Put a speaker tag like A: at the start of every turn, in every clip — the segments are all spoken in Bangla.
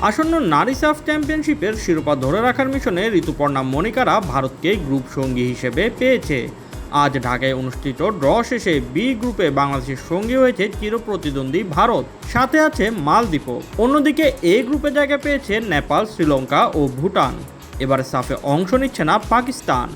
A: আসন্ন নারী সাফ চ্যাম্পিয়নশিপের শিরোপা ধরে রাখার মিশনে ঋতুপর্ণা মনিকারা ভারতকে গ্রুপ সঙ্গী হিসেবে পেয়েছে। আজ ঢাকায় অনুষ্ঠিত ড্র শেষে বি গ্রুপে বাংলাদেশের সঙ্গী হয়েছে চিরপ্রতিদ্বন্দ্বী ভারত, সাথে আছে মালদ্বীপও। অন্যদিকে এ গ্রুপে জায়গা পেয়েছে নেপাল, শ্রীলঙ্কা ও ভুটান। এবারে সাফে অংশ নিচ্ছে না পাকিস্তান।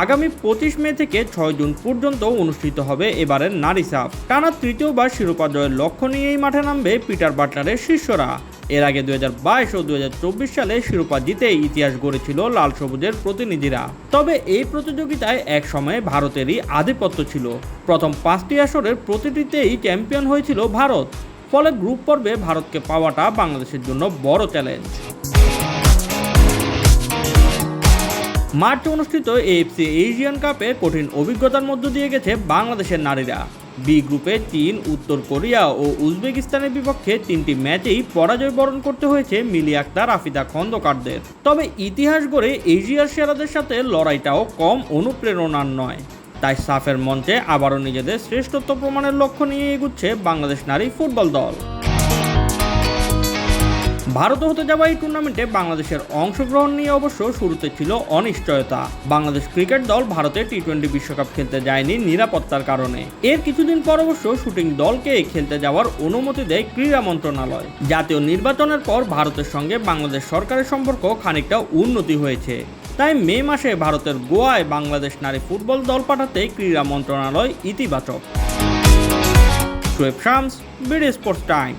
A: আগামী 25 মে থেকে 6 জুন পর্যন্ত অনুষ্ঠিত হবে এবারের নারী সাফ। টানা তৃতীয়বার শিরোপা জয়ের লক্ষ্য নিয়েই মাঠে নামবে পিটার বাটলারের শিষ্যরা। এর আগে 2022 ও 2024 সালে শিরোপা জিতে ইতিহাস গড়েছিল লাল সবুজের প্রতিনিধিরা। তবে এই প্রতিযোগিতায় এক সময়ে ভারতেরই আধিপত্য ছিল। প্রথম 5টি আসরের প্রতিটিতেই চ্যাম্পিয়ন হয়েছিল ভারত। ফলে গ্রুপ পর্বে ভারতকে পাওয়াটা বাংলাদেশের জন্য বড় চ্যালেঞ্জ। মার্চে অনুষ্ঠিত এএফসি এশিয়ান কাপে কঠিন অভিজ্ঞতার মধ্য দিয়ে গেছে বাংলাদেশের নারীরা। বি গ্রুপে চীন, উত্তর কোরিয়া ও উজবেকিস্তানের বিপক্ষে 3টি ম্যাচেই পরাজয় বরণ করতে হয়েছে মিলি আক্তার, আফিদা খন্দকারদের। তবে ইতিহাস গড়ে এশিয়ার সেরাদের সাথে লড়াইটাও কম অনুপ্রেরণার নয়। তাই সাফের মঞ্চে আবারও নিজেদের শ্রেষ্ঠত্ব প্রমাণের লক্ষ্য নিয়ে এগুচ্ছে বাংলাদেশ নারী ফুটবল দল। ভারতে হতে যাওয়া এই টুর্নামেন্টে বাংলাদেশের অংশগ্রহণ নিয়ে অবশ্য শুরুতে ছিল অনিশ্চয়তা। বাংলাদেশ ক্রিকেট দল ভারতে টি-20 বিশ্বকাপ খেলতে যায়নি নিরাপত্তার কারণে। এর কিছুদিন পর অবশ্য শুটিং দলকে খেলতে যাওয়ার অনুমতি দেয় ক্রীড়া মন্ত্রণালয়। জাতীয় নির্বাচনের পর ভারতের সঙ্গে বাংলাদেশ সরকারের সম্পর্ক খানিকটা উন্নতি হয়েছে। তাই মে মাসে ভারতের গোয়ায় বাংলাদেশ নারী ফুটবল দল পাঠাতে ক্রীড়া মন্ত্রণালয় ইতিবাচক। Shoaib Shams, BD sports time.